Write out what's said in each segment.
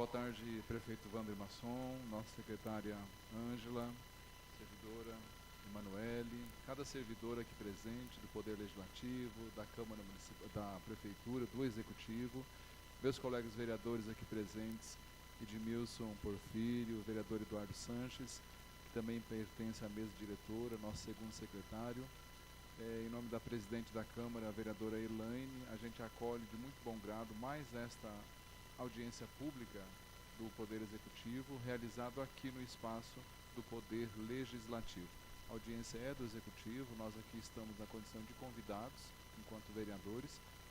Boa tarde, prefeito Wander Masson, nossa secretária Ângela, servidora Emanuele, cada servidor aqui presente do Poder Legislativo, da Câmara Municipal, da Prefeitura, do Executivo, meus colegas vereadores aqui presentes, Edmilson Porfírio, vereador Eduardo Sanches, que também pertence à mesa diretora, nosso segundo secretário. Em nome da presidente da Câmara, a vereadora Elaine, a gente acolhe de muito bom grado mais esta audiência pública do Poder Executivo, realizado aqui no espaço do Poder Legislativo. A audiência é do Executivo, nós aqui estamos na condição de convidados, enquanto vereadores,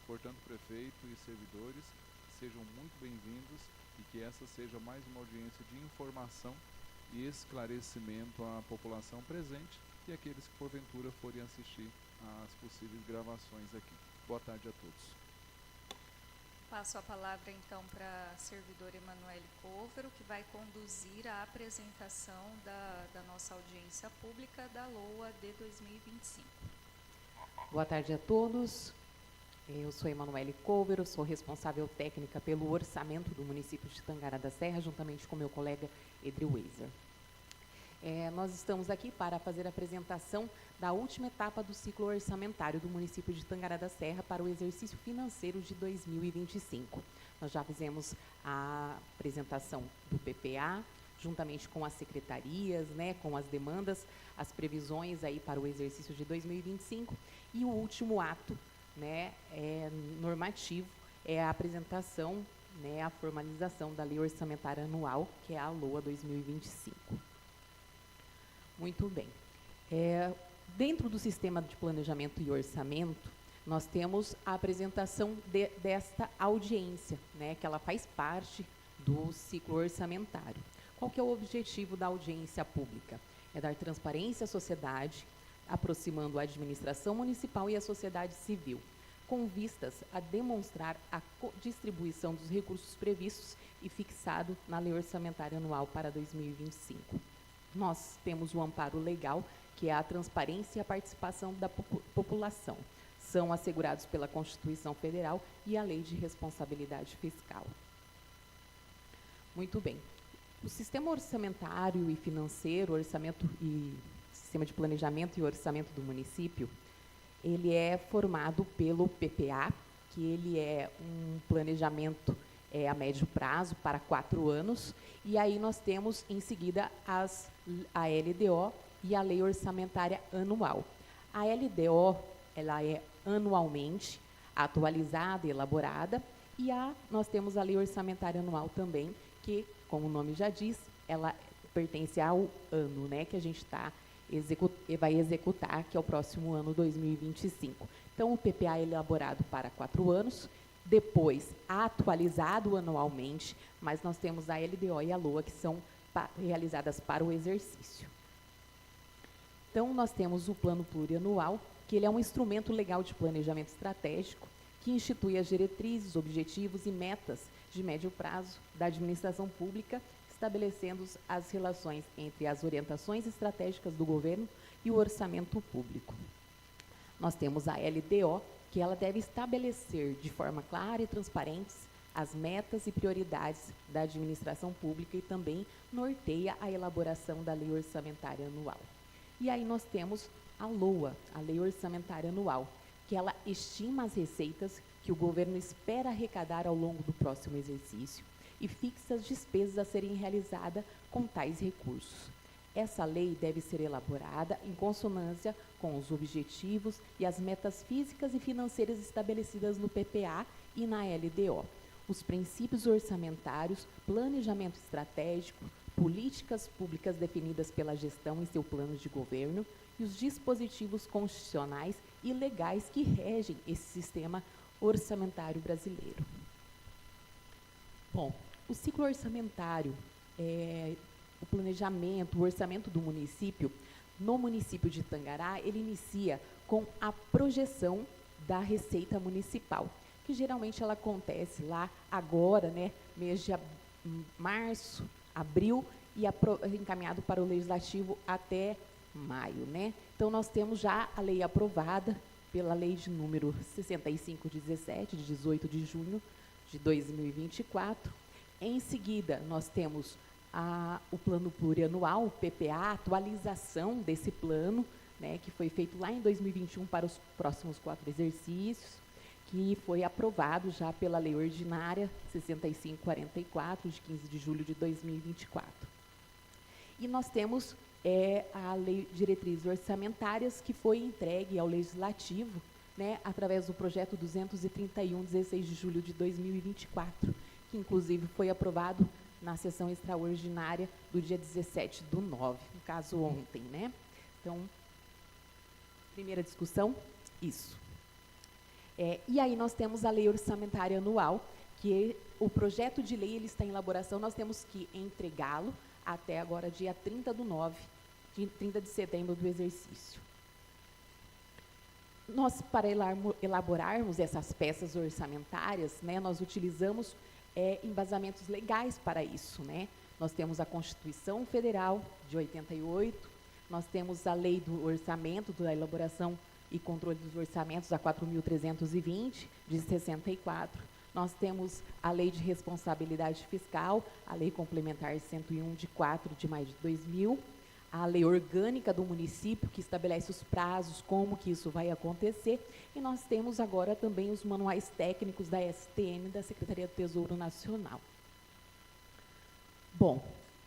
portanto, prefeito e servidores, sejam muito bem-vindos e que essa seja mais uma audiência de informação e esclarecimento à população presente e aqueles que porventura forem assistir às possíveis gravações aqui. Boa tarde a todos. Passo a palavra então para a servidora Emanuele Covero, que vai conduzir a apresentação da nossa audiência pública da LOA de 2025. Boa tarde a todos. Eu sou Emanuele Covero, sou responsável técnica pelo orçamento do município de Tangará da Serra, juntamente com meu colega Edril Weiser. Nós estamos aqui para fazer a apresentação da última etapa do ciclo orçamentário do município de Tangará da Serra para o exercício financeiro de 2025. Nós já fizemos a apresentação do PPA, juntamente com as secretarias, né, com as demandas, as previsões aí para o exercício de 2025, e o último ato, né, normativo, é a apresentação, né, a formalização da Lei Orçamentária Anual, que é a LOA 2025. Muito bem. Dentro do sistema de planejamento e orçamento, nós temos a apresentação desta audiência, né, que ela faz parte do ciclo orçamentário. Qual que é o objetivo da audiência pública? É dar transparência à sociedade, aproximando a administração municipal e a sociedade civil, com vistas a demonstrar a distribuição dos recursos previstos e fixado na Lei Orçamentária Anual para 2025. Nós temos o amparo legal, que é a transparência e a participação da população. São assegurados pela Constituição Federal e a Lei de Responsabilidade Fiscal. Muito bem. O sistema orçamentário e financeiro, sistema de planejamento e orçamento do município, ele é formado pelo PPA, que ele é um planejamento a médio prazo para 4 anos, e aí nós temos em seguida a LDO e a Lei Orçamentária Anual. A LDO, ela é anualmente atualizada e elaborada, e nós temos a Lei Orçamentária Anual também, que, como o nome já diz, ela pertence ao ano, né, que a gente vai executar, que é o próximo ano 2025. Então, o PPA é elaborado para 4 anos, depois atualizado anualmente, mas nós temos a LDO e a LOA, que são realizadas para o exercício. Então, nós temos o Plano Plurianual, que ele é um instrumento legal de planejamento estratégico, que institui as diretrizes, objetivos e metas de médio prazo da administração pública, estabelecendo as relações entre as orientações estratégicas do governo e o orçamento público. Nós temos a LDO, que ela deve estabelecer de forma clara e transparente as metas e prioridades da administração pública e também norteia a elaboração da Lei Orçamentária Anual. E aí nós temos a LOA, a Lei Orçamentária Anual, que ela estima as receitas que o governo espera arrecadar ao longo do próximo exercício e fixa as despesas a serem realizadas com tais recursos. Essa lei deve ser elaborada em consonância com os objetivos e as metas físicas e financeiras estabelecidas no PPA e na LDO, os princípios orçamentários, planejamento estratégico, políticas públicas definidas pela gestão em seu plano de governo e os dispositivos constitucionais e legais que regem esse sistema orçamentário brasileiro. Bom, o ciclo orçamentário o planejamento, o orçamento do município, no município de Tangará, ele inicia com a projeção da receita municipal, que geralmente ela acontece lá agora, né, mês de março, abril, e encaminhado para o Legislativo até maio, né? Então, nós temos já a lei aprovada pela lei de número 6517, de 18 de junho de 2024, Em seguida, nós temos o plano plurianual, o PPA, a atualização desse plano, né, que foi feito lá em 2021 para os próximos 4 exercícios, que foi aprovado já pela Lei Ordinária 6544, de 15 de julho de 2024. E nós temos a Lei de Diretrizes Orçamentárias, que foi entregue ao Legislativo, né, através do projeto 231, 16 de julho de 2024, que inclusive foi aprovado na sessão extraordinária do dia 17/9, no caso ontem, né? Então, primeira discussão, isso. E aí nós temos a Lei Orçamentária Anual, que o projeto de lei ele está em elaboração, nós temos que entregá-lo até agora, dia 30/9, 30 de setembro do exercício. Nós, para elaborarmos essas peças orçamentárias, né, nós utilizamos embasamentos legais para isso, né? Nós temos a Constituição Federal de 88, nós temos a Lei do Orçamento, da Elaboração e Controle dos Orçamentos, a 4.320, de 64. Nós temos a Lei de Responsabilidade Fiscal, a Lei Complementar 101, de 4 de maio de 2000, a Lei Orgânica do Município, que estabelece os prazos, como que isso vai acontecer, e nós temos agora também os manuais técnicos da STN, da Secretaria do Tesouro Nacional. Bom,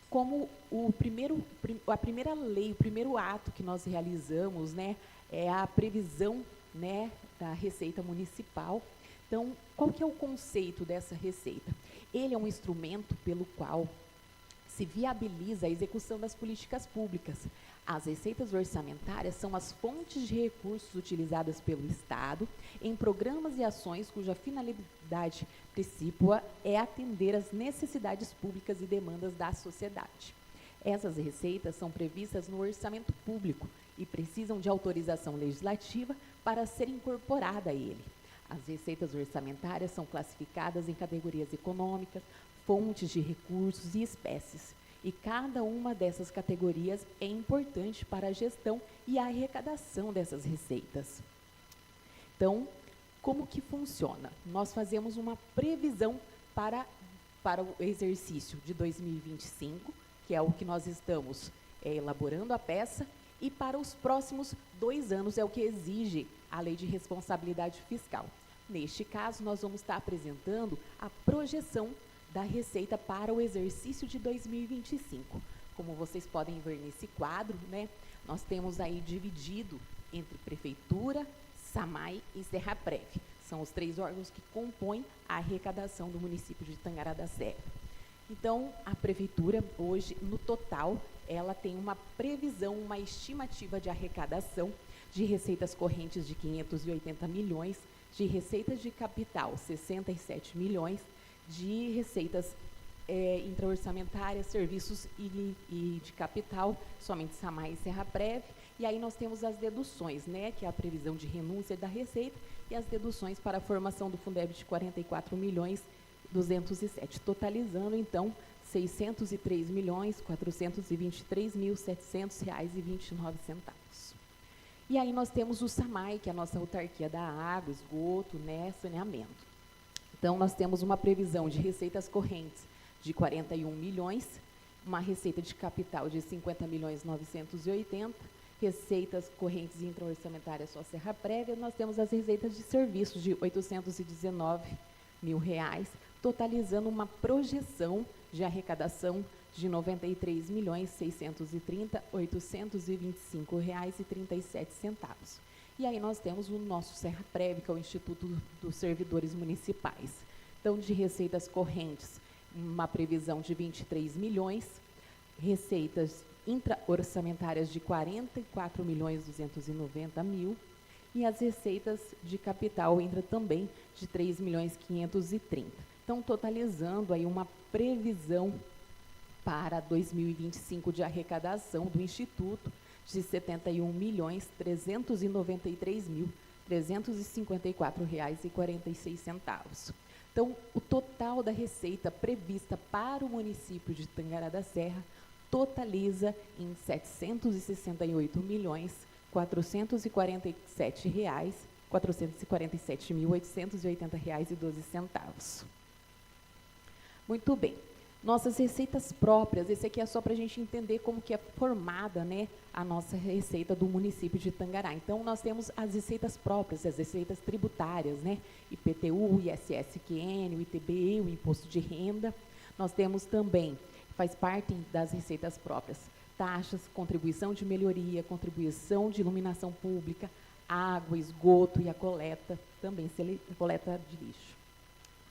como a primeira lei, o primeiro ato que nós realizamos, né, é a previsão, né, da Receita Municipal. Então, qual que é o conceito dessa receita? Ele é um instrumento pelo qual se viabiliza a execução das políticas públicas. As receitas orçamentárias são as fontes de recursos utilizadas pelo Estado em programas e ações cuja finalidade principal é atender às necessidades públicas e demandas da sociedade. Essas receitas são previstas no orçamento público e precisam de autorização legislativa para ser incorporada a ele. As receitas orçamentárias são classificadas em categorias econômicas, fontes de recursos e espécies. E cada uma dessas categorias é importante para a gestão e a arrecadação dessas receitas. Então, como que funciona? Nós fazemos uma previsão para o exercício de 2025, que é o que nós estamos elaborando a peça, e para os próximos 2 anos é o que exige a Lei de Responsabilidade Fiscal. Neste caso, nós vamos estar apresentando a projeção da receita para o exercício de 2025. Como vocês podem ver nesse quadro, né, nós temos aí dividido entre Prefeitura, SAMAI e Serraprev. São os 3 órgãos que compõem a arrecadação do município de Tangará da Serra. Então, a Prefeitura, hoje, no total, ela tem uma previsão, uma estimativa de arrecadação de receitas correntes de 580 milhões, de receitas de capital, 67 milhões, de receitas intraorçamentárias, serviços e de capital, somente SAMAI e Serraprev. E aí nós temos as deduções, né, que é a previsão de renúncia da receita, e as deduções para a formação do Fundeb de 44 milhões 207, totalizando, então, 603 milhões 423.700,29 reais. E aí nós temos o SAMAI, que é a nossa autarquia da água, esgoto, né, saneamento. Então, nós temos uma previsão de receitas correntes de 41 milhões, uma receita de capital de 50 milhões 980, receitas correntes intraorçamentárias só Serraprev, nós temos as receitas de serviços de 819 mil reais, totalizando uma projeção de arrecadação de 93 milhões 630.825 reais e 37 centavos. E aí nós temos o nosso Serraprev, que é o Instituto dos Servidores Municipais. Então, de receitas correntes, uma previsão de 23 milhões, receitas intraorçamentárias de 44 milhões 290 mil, e as receitas de capital entra também de 3 milhões 530. Então, totalizando aí uma previsão para 2025 de arrecadação do Instituto de 71 milhões 393.354 reais e 46 centavos. Então, o total da receita prevista para o município de Tangará da Serra totaliza em 768 milhões 447.880 reais e 12 centavos. Muito bem. Nossas receitas próprias, esse aqui é só para a gente entender como que é formada, né, a nossa receita do município de Tangará. Então, nós temos as receitas próprias, as receitas tributárias, né, IPTU, ISS-QN, o ITBI, o Imposto de Renda. Nós temos também, faz parte das receitas próprias, taxas, contribuição de melhoria, contribuição de iluminação pública, água, esgoto e a coleta, também coleta de lixo.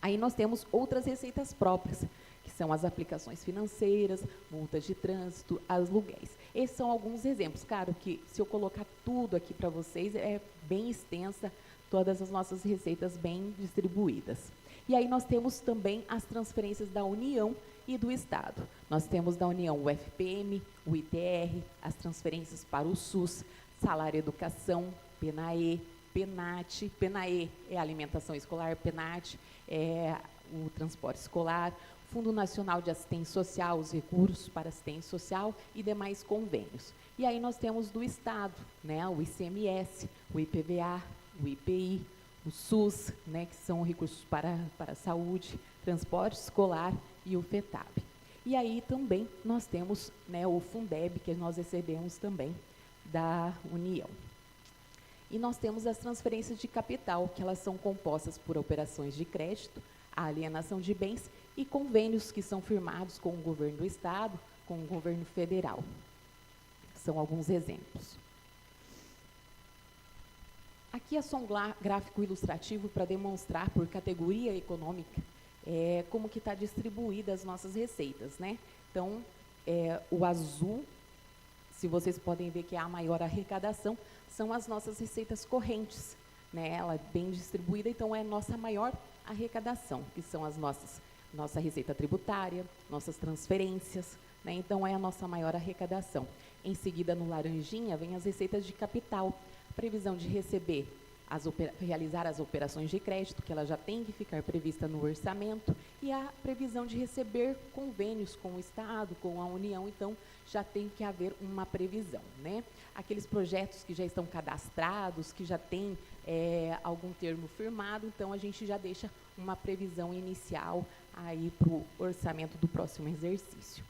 Aí nós temos outras receitas próprias, que são as aplicações financeiras, multas de trânsito, aluguéis. Esses são alguns exemplos. Claro que, se eu colocar tudo aqui para vocês, é bem extensa, todas as nossas receitas bem distribuídas. E aí nós temos também as transferências da União e do Estado. Nós temos da União o FPM, o ITR, as transferências para o SUS, salário educação, PNAE, PENAT. PENAE é a alimentação escolar, PENAT é o transporte escolar, Fundo Nacional de Assistência Social, os recursos para assistência social e demais convênios. E aí nós temos do Estado, né, o ICMS, o IPVA, o IPI, o SUS, né, que são recursos para a saúde, transporte escolar e o FETAB. E aí também nós temos, né, o Fundeb, que nós recebemos também da União. E nós temos as transferências de capital, que elas são compostas por operações de crédito, a alienação de bens e convênios que são firmados com o governo do Estado, com o governo federal. São alguns exemplos. Aqui é só um gráfico ilustrativo para demonstrar por categoria econômica como que está distribuída as nossas receitas, né? Então, o azul, se vocês podem ver que é a maior arrecadação, são as nossas receitas correntes, né? Ela é bem distribuída, então é a nossa maior arrecadação, que são as nossa receita tributária, nossas transferências, né? Então é a nossa maior arrecadação. Em seguida, no laranjinha, vem as receitas de capital, previsão de receber, realizar as operações de crédito, que ela já tem que ficar prevista no orçamento, e a previsão de receber convênios com o Estado, com a União, então já tem que haver uma previsão, né? Aqueles projetos que já estão cadastrados, que já têm algum termo firmado, então a gente já deixa uma previsão inicial aí para o orçamento do próximo exercício.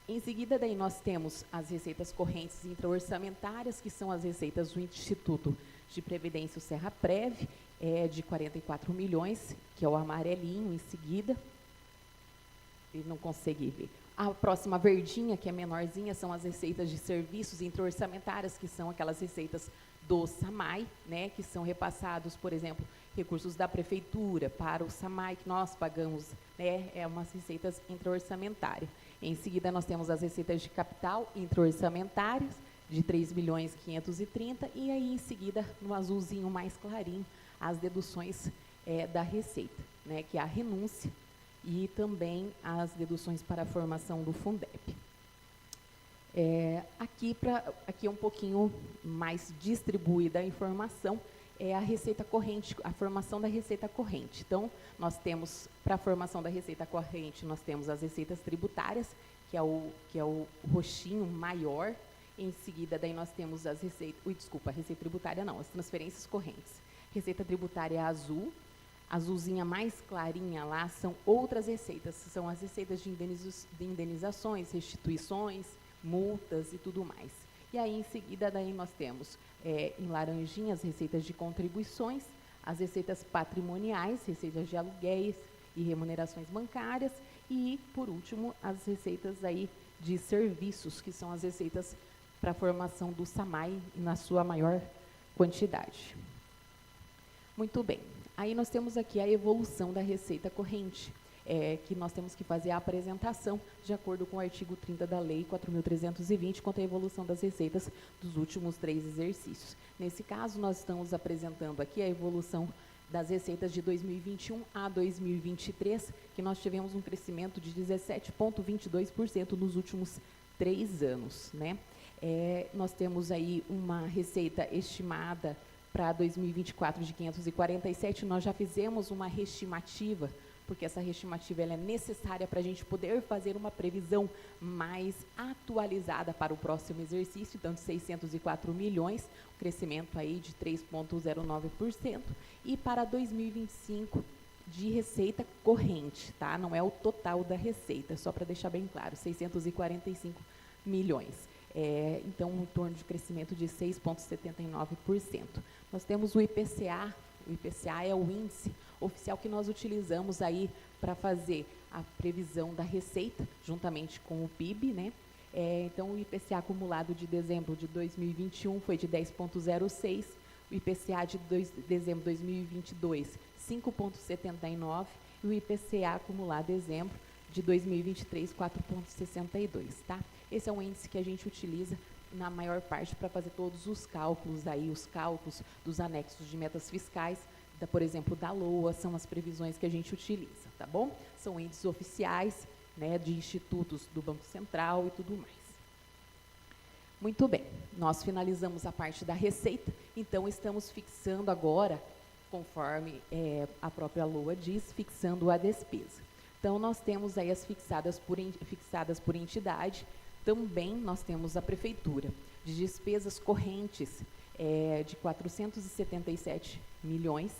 Em seguida, daí nós temos as receitas correntes intra-orçamentárias, que são as receitas do Instituto de Previdência, o Serraprev, de 44 milhões, que é o amarelinho em seguida. Ele não consegue ver. A próxima verdinha, que é menorzinha, são as receitas de serviços intra-orçamentárias, que são aquelas receitas do SAMAI, né, que são repassados, por exemplo, recursos da prefeitura para o SAMAI, que nós pagamos, né, umas receitas intra-orçamentárias. Em seguida, nós temos as receitas de capital intra-orçamentárias, de 3.530.000, e aí, em seguida, no azulzinho mais clarinho, as deduções da receita, né, que é a renúncia, e também as deduções para a formação do Fundeb. Aqui é um pouquinho mais distribuída a informação, é a receita corrente, a formação da receita corrente. Então, nós temos, para a formação da receita corrente, nós temos as receitas tributárias, que é o roxinho maior. Em seguida, daí nós temos as receitas, a receita tributária não, as transferências correntes. Receita tributária azul, azulzinha mais clarinha lá são outras receitas, são as receitas de indenizações, restituições, multas e tudo mais. E aí, em seguida, daí nós temos, em laranjinha, as receitas de contribuições, as receitas patrimoniais, receitas de aluguéis e remunerações bancárias, e, por último, as receitas aí de serviços, que são as receitas para a formação do SAMAI na sua maior quantidade. Muito bem. Aí nós temos aqui a evolução da receita corrente, que nós temos que fazer a apresentação de acordo com o artigo 30 da Lei 4.320, quanto à evolução das receitas dos últimos 3 exercícios. Nesse caso, nós estamos apresentando aqui a evolução das receitas de 2021 a 2023, que nós tivemos um crescimento de 17,22% nos últimos 3 anos, né? Nós temos aí uma receita estimada para 2024 de 547, nós já fizemos uma reestimativa, porque essa reestimativa ela é necessária para a gente poder fazer uma previsão mais atualizada para o próximo exercício, então de 604 milhões, crescimento aí de 3,09%, e para 2025, de receita corrente, tá? Não é o total da receita, só para deixar bem claro, 645 milhões. Então, em torno de crescimento de 6,79%. Nós temos o IPCA é o índice oficial que nós utilizamos aí para fazer a previsão da receita, juntamente com o PIB, né? Então, o IPCA acumulado de dezembro de 2021 foi de 10,06%, o IPCA de dezembro de 2022, 5,79%, e o IPCA acumulado dezembro de 2023, 4,62%, tá? Esse é um índice que a gente utiliza na maior parte para fazer todos os cálculos aí, os cálculos dos anexos de metas fiscais, por exemplo, da LOA, são as previsões que a gente utiliza, tá bom? São índices oficiais, né, de institutos do Banco Central e tudo mais. Muito bem, nós finalizamos a parte da receita, então estamos fixando agora, conforme a própria LOA diz, fixando a despesa. Então, nós temos aí as fixadas por entidade, também nós temos a prefeitura, de despesas correntes de 477 milhões,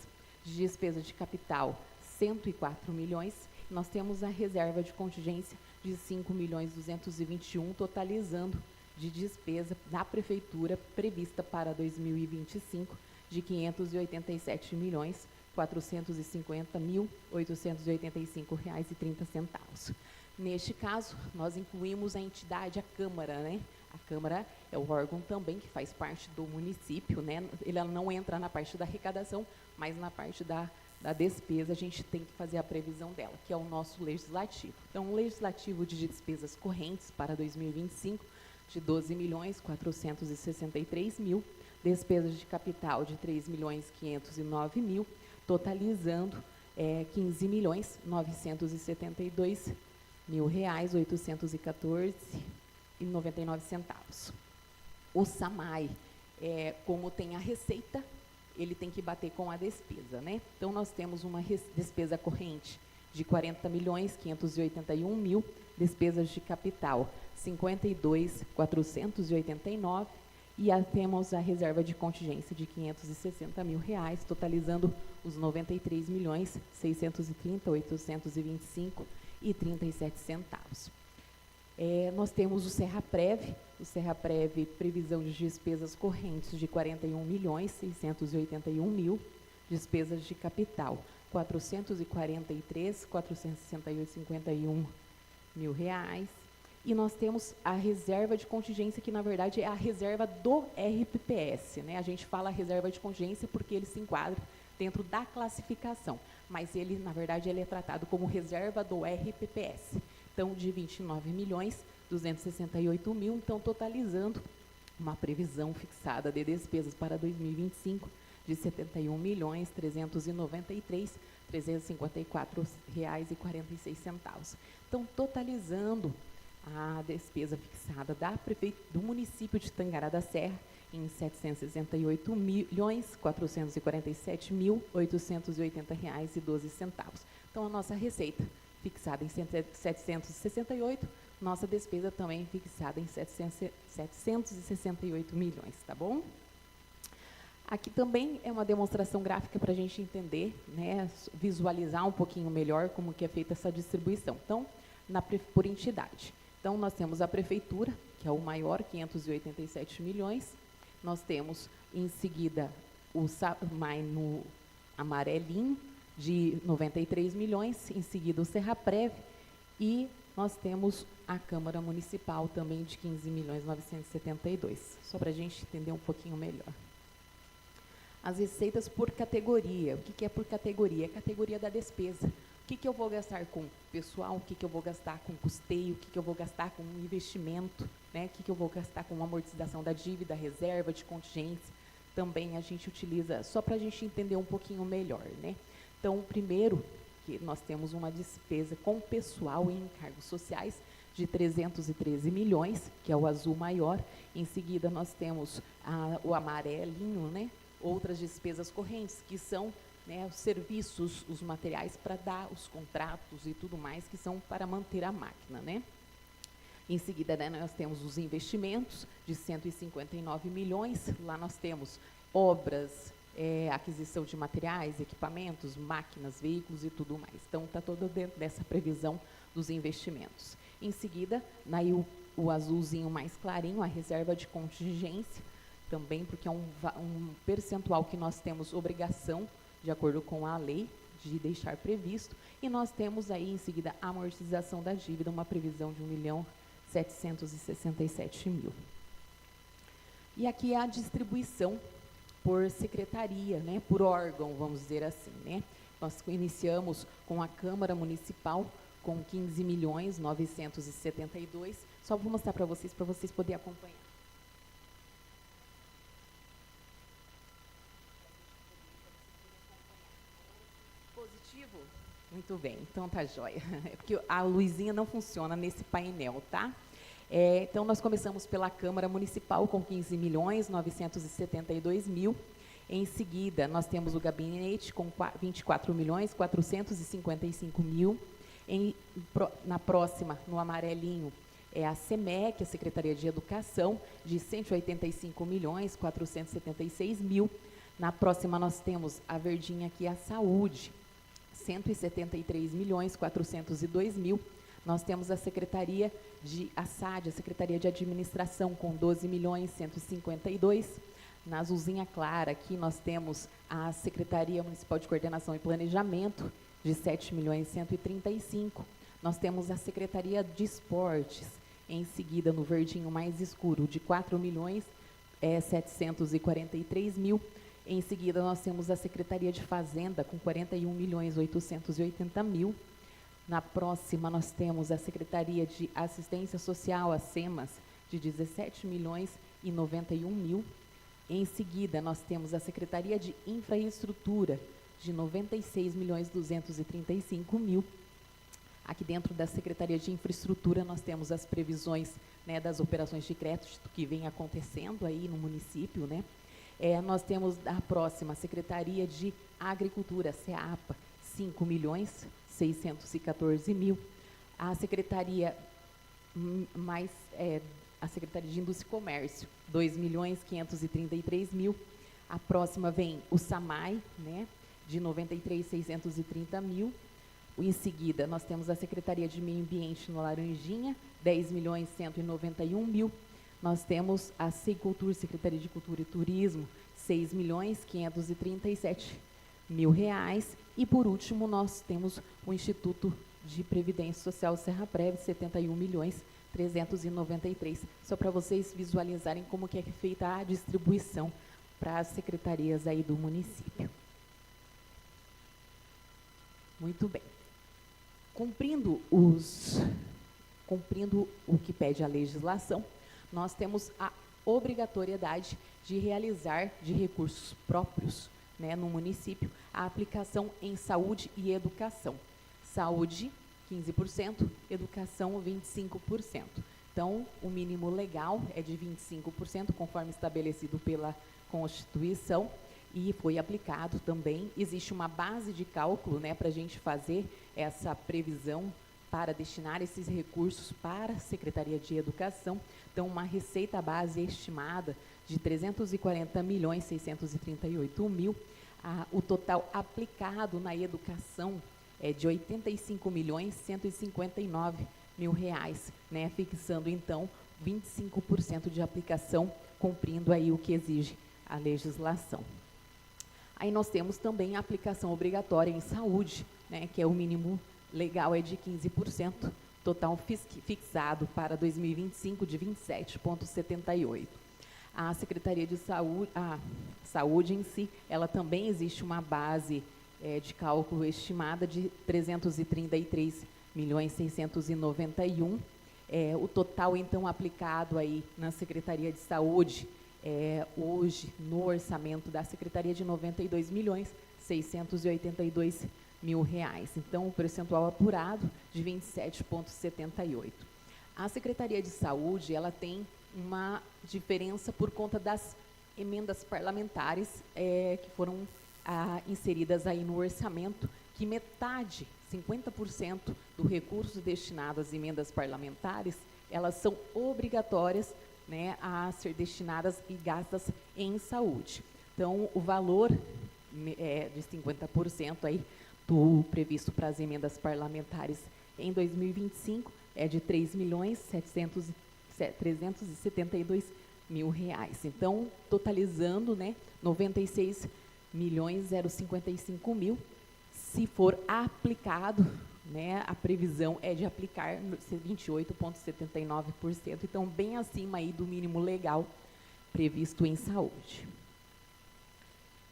de despesa de capital 104 milhões, nós temos a reserva de contingência de 5.221, totalizando de despesa da prefeitura prevista para 2025 de 587 milhões 450.885,30. Neste caso, nós incluímos a entidade, a Câmara, né? A Câmara é o órgão também que faz parte do município, né? Ele não entra na parte da arrecadação, mas na parte da despesa a gente tem que fazer a previsão dela, que é o nosso legislativo. Então, o legislativo de despesas correntes para 2025 de 12.463.000, despesas de capital de 3.509.000, totalizando 15.972.814,99. O SAMAI, como tem a receita, ele tem que bater com a despesa, né? Então, nós temos uma despesa corrente de 40.581.000, despesas de capital 52.489, e temos a reserva de contingência de R$560.000, totalizando os 93.630.825,37. Nós temos o Serraprev, previsão de despesas correntes de 41.681.000, despesas de capital 443.468,51 e nós temos a reserva de contingência, que na verdade é a reserva do RPPS, né? A gente fala reserva de contingência porque ele se enquadra dentro da classificação, mas ele, na verdade, ele é tratado como reserva do RPPS. Então, de 29.268.000, então totalizando uma previsão fixada de despesas para 2025 de R$71.393.354,46. Então, totalizando a despesa fixada do município de Tangará da Serra em R$768.447.880,12. Então, a nossa receita fixada em 768, nossa despesa também fixada em 768 milhões, tá bom? Aqui também é uma demonstração gráfica para a gente entender, né, visualizar um pouquinho melhor como que é feita essa distribuição. Então, por entidade. Então, nós temos a prefeitura, que é o maior, 587 milhões. Nós temos, em seguida, o SAMAI no amarelinho, de 93 milhões. Em seguida, o Serraprev. E nós temos a Câmara Municipal também, de 15.972. Só para a gente entender um pouquinho melhor. As receitas por categoria. O que é por categoria? É a categoria da despesa. O que eu vou gastar com pessoal, o que eu vou gastar com custeio, o que eu vou gastar com investimento, né? O que eu vou gastar com amortização da dívida, reserva de contingência. Também a gente utiliza, só para a gente entender um pouquinho melhor, né? Então, primeiro, que nós temos uma despesa com pessoal e encargos sociais de 313 milhões, que é o azul maior. Em seguida, nós temos o amarelinho, né? Outras despesas correntes, que são, né, os serviços, os materiais para dar os contratos e tudo mais, que são para manter a máquina, né? Em seguida, né, nós temos os investimentos de 159 milhões. Lá nós temos obras, aquisição de materiais, equipamentos, máquinas, veículos e tudo mais. Então, está todo dentro dessa previsão dos investimentos. Em seguida, aí o azulzinho mais clarinho, a reserva de contingência, também porque é um percentual que nós temos obrigação, de acordo com a lei, de deixar previsto, e nós temos aí, em seguida, a amortização da dívida, uma previsão de 1.767.000. E aqui é a distribuição por secretaria, né, por órgão, vamos dizer assim, né. Nós iniciamos com a Câmara Municipal com 15.972.000, só vou mostrar para vocês poderem acompanhar. Positivo? Muito bem, então tá jóia. É porque a luzinha não funciona nesse painel, tá? Então, nós começamos pela Câmara Municipal com 15.972.000. Em seguida, nós temos o gabinete com 24.455.000. Na próxima, no amarelinho, é a SEMEC, a Secretaria de Educação, de 185.476.000. Na próxima, nós temos a verdinha aqui, a Saúde, 173.402.000. Nós temos a Secretaria a SAD, a Secretaria de Administração, com 12.152.000. Na azulzinha clara, aqui nós temos a Secretaria Municipal de Coordenação e Planejamento, de 7.135.000. Nós temos a Secretaria de Esportes, em seguida, no verdinho mais escuro, de 4.743.000. Em seguida, nós temos a Secretaria de Fazenda, com 41.880.000. Na próxima, nós temos a Secretaria de Assistência Social, a SEMAS, de 17.091.000. Em seguida, nós temos a Secretaria de Infraestrutura, de 96.235.000. Aqui dentro da Secretaria de Infraestrutura, nós temos as previsões, né, das operações de crédito que vem acontecendo aí no município, né? Nós temos a próxima, Secretaria de Agricultura, SEAPA, 5.614.000. A Secretaria a Secretaria de Indústria e Comércio, 2.533.000. A próxima vem o SAMAI, né, de 93.630.000. Em seguida, nós temos a Secretaria de Meio Ambiente no Laranjinha, 10.191.000. Nós temos a Seicultura, Secretaria de Cultura e Turismo, 6.537.000 reais. E, por último, nós temos o Instituto de Previdência Social Serraprev, 71.393.000. Só para vocês visualizarem como que é feita a distribuição para as secretarias aí do município. Muito bem. Cumprindo o que pede a legislação, nós temos a obrigatoriedade de realizar de recursos próprios, né, no município, a aplicação em saúde e educação. Saúde, 15%, educação, 25%. Então, o mínimo legal é de 25%, conforme estabelecido pela Constituição, e foi aplicado também. Existe uma base de cálculo, né, para a gente fazer essa previsão para destinar esses recursos para a Secretaria de Educação. Então, uma receita base estimada de 340.638.000. O total aplicado na educação é de 85.159.000 reais, né, fixando, então, 25% de aplicação, cumprindo aí o que exige a legislação. Aí nós temos também a aplicação obrigatória em saúde, né, que é o mínimo legal é de 15%, total fixado para 2025 de 27,78. A Secretaria de Saúde, a saúde em si, ela também existe uma base de cálculo estimada de 333.691.000. O total, então, aplicado aí na Secretaria de Saúde, hoje, no orçamento da Secretaria, de 92.682.000 reais. Então, o percentual apurado de 27,78. A Secretaria de Saúde, ela tem uma diferença por conta das emendas parlamentares que foram inseridas aí no orçamento, que metade, 50% do recurso destinado às emendas parlamentares, elas são obrigatórias, né, a ser destinadas e gastas em saúde. Então, o valor de 50% aí do previsto para as emendas parlamentares em 2025 é de R$ 3.372.000. Então, totalizando, né, 96.055.000. Se for aplicado, né, a previsão é de aplicar 28,79%, então bem acima aí do mínimo legal previsto em saúde.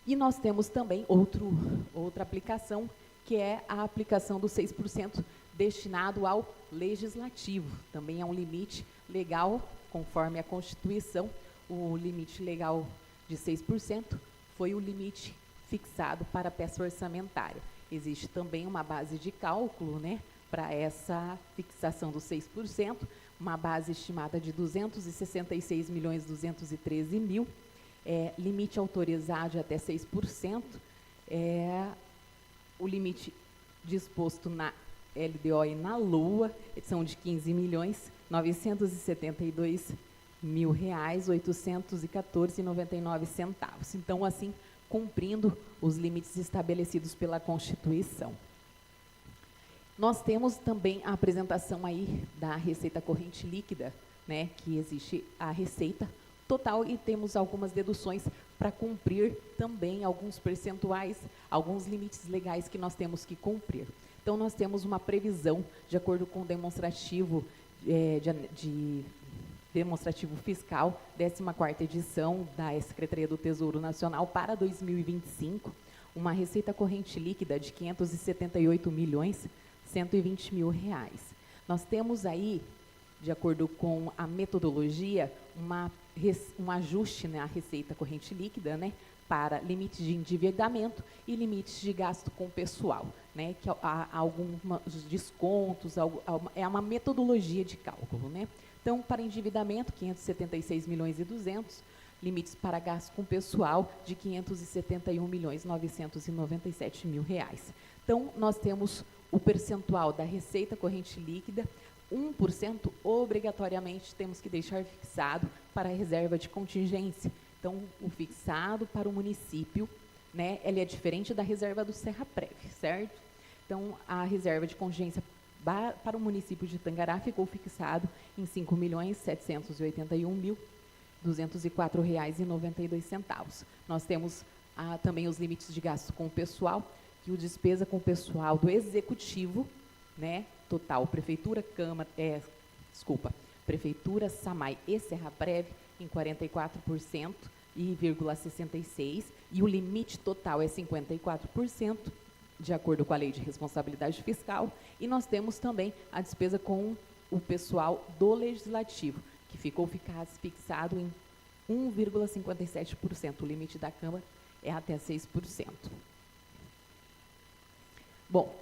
E nós temos também outra aplicação, que é a aplicação dos 6% destinado ao legislativo. Também é um limite legal, conforme a Constituição, o limite legal de 6% foi o limite fixado para a peça orçamentária. Existe também uma base de cálculo, né, para essa fixação dos 6%, uma base estimada de 266.213.000, limite autorizado de até 6%, o limite disposto na LDO e na LOA são de R$ 15.972.000,814,99. Então, assim, cumprindo os limites estabelecidos pela Constituição. Nós temos também a apresentação aí da receita corrente líquida, né, que existe a receita total e temos algumas deduções para cumprir também alguns percentuais, alguns limites legais que nós temos que cumprir. Então, nós temos uma previsão, de acordo com o demonstrativo demonstrativo fiscal, 14ª edição da Secretaria do Tesouro Nacional para 2025, uma receita corrente líquida de R$ 578.120.000. Nós temos aí, de acordo com a metodologia, um ajuste na receita corrente líquida, né, para limites de endividamento e limites de gasto com pessoal, né, que há alguns descontos, é uma metodologia de cálculo, né. Então, para endividamento, 576.200.000, limites para gasto com pessoal de R$ 571.997.000. Então, nós temos o percentual da receita corrente líquida, 1% obrigatoriamente temos que deixar fixado para a reserva de contingência. Então, o fixado para o município, né, ele é diferente da reserva do Serraprev, certo? Então, a reserva de contingência para o município de Tangará ficou fixado em R$ 5.781.204,92. Nós temos também os limites de gasto com o pessoal, que o despesa com o pessoal do executivo, né, total, Prefeitura, Prefeitura, SAMAI e Serraprev, em 44,66%, e o limite total é 54%, de acordo com a Lei de Responsabilidade Fiscal, e nós temos também a despesa com o pessoal do Legislativo, que ficou fixado em 1,57%, o limite da Câmara é até 6%. Bom,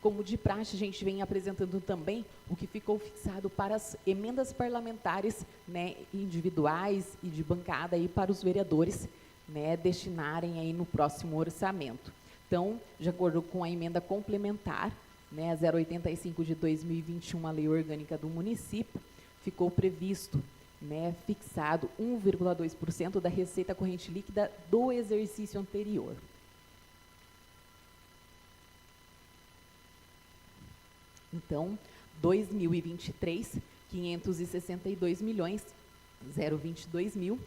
como de praxe, a gente vem apresentando também o que ficou fixado para as emendas parlamentares, né, individuais e de bancada aí para os vereadores, né, destinarem aí no próximo orçamento. Então, de acordo com a emenda complementar, né, 085 de 2021, a Lei Orgânica do Município, ficou previsto, né, fixado 1,2% da receita corrente líquida do exercício anterior. Então, 2023, 562.022.688,71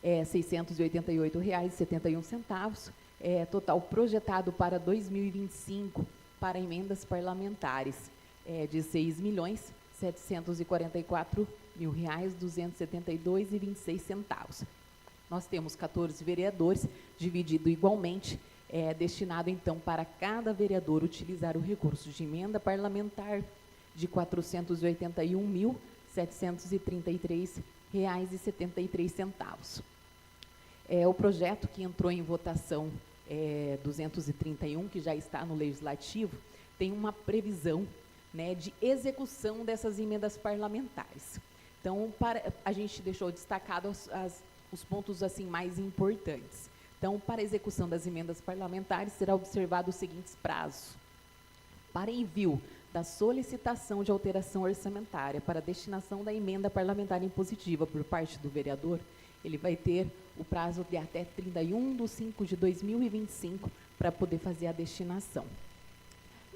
R$688,71, total projetado para 2025 para emendas parlamentares de R$6.744.272,26. Nós temos 14 vereadores, dividido igualmente, destinado então para cada vereador utilizar o recurso de emenda parlamentar de R$481.733,73. O projeto que entrou em votação 231, que já está no Legislativo, tem uma previsão, né, de execução dessas emendas parlamentares. Então, a gente deixou destacado os pontos assim mais importantes. Então, para a execução das emendas parlamentares, será observado os seguintes prazos. Para envio da solicitação de alteração orçamentária para destinação da emenda parlamentar impositiva por parte do vereador, ele vai ter o prazo de até 31/5/2025 para poder fazer a destinação.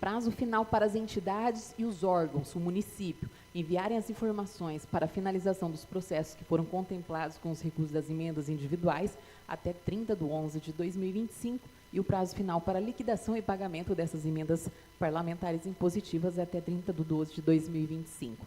Prazo final para as entidades e os órgãos, o município, enviarem as informações para a finalização dos processos que foram contemplados com os recursos das emendas individuais até 30/11/2025 e o prazo final para liquidação e pagamento dessas emendas parlamentares impositivas até 30/12/2025.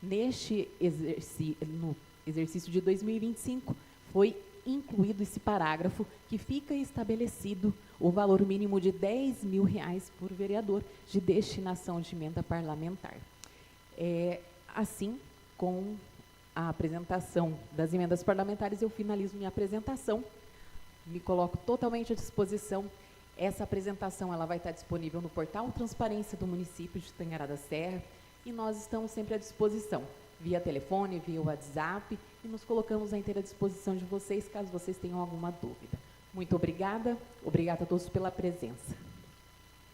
No exercício de 2025, foi incluído esse parágrafo que fica estabelecido o valor mínimo de R$10.000 por vereador de destinação de emenda parlamentar. Assim, com a apresentação das emendas parlamentares, eu finalizo minha apresentação. Me coloco totalmente à disposição. Essa apresentação ela vai estar disponível no portal Transparência do município de Tangará da Serra e nós estamos sempre à disposição, via telefone, via WhatsApp, e nos colocamos à inteira disposição de vocês, caso vocês tenham alguma dúvida. Muito obrigada a todos pela presença.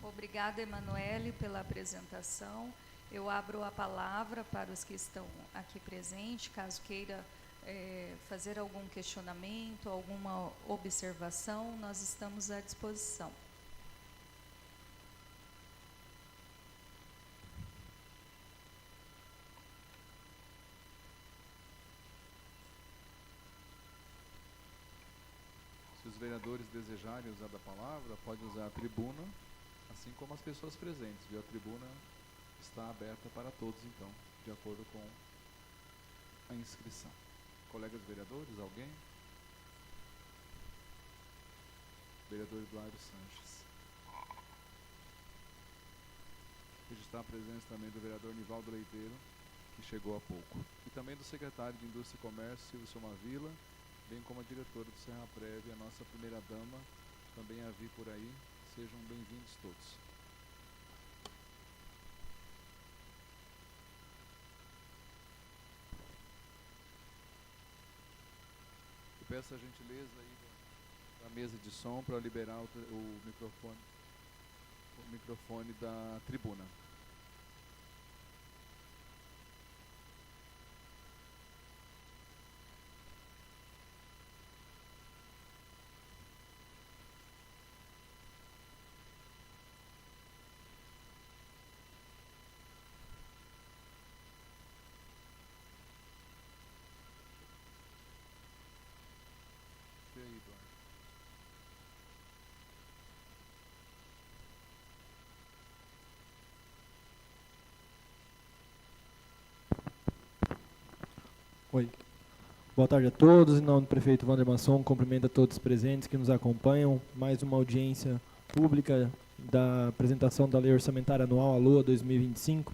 Obrigada, Emanuele, pela apresentação. Eu abro a palavra para os que estão aqui presentes, caso queira fazer algum questionamento, alguma observação, nós estamos à disposição. Se os vereadores desejarem usar da palavra, pode usar a tribuna, assim como as pessoas presentes, viu? A tribuna está aberta para todos, então, de acordo com a inscrição. Colegas vereadores, alguém? Vereador Eduardo Sanches. Registrar a presença também do vereador Nivaldo Leiteiro, que chegou há pouco. E também do secretário de Indústria e Comércio, Silvio Somavila, bem como a diretora do Serra Prévia, a nossa primeira dama, também a vi por aí. Sejam bem-vindos todos. Eu peço a gentileza aí da mesa de som para liberar o microfone da tribuna. E aí, Eduardo? Oi. Boa tarde a todos. Em nome do prefeito Wander Masson, cumprimento a todos os presentes que nos acompanham. Mais uma audiência pública da apresentação da Lei Orçamentária Anual, a LOA 2025.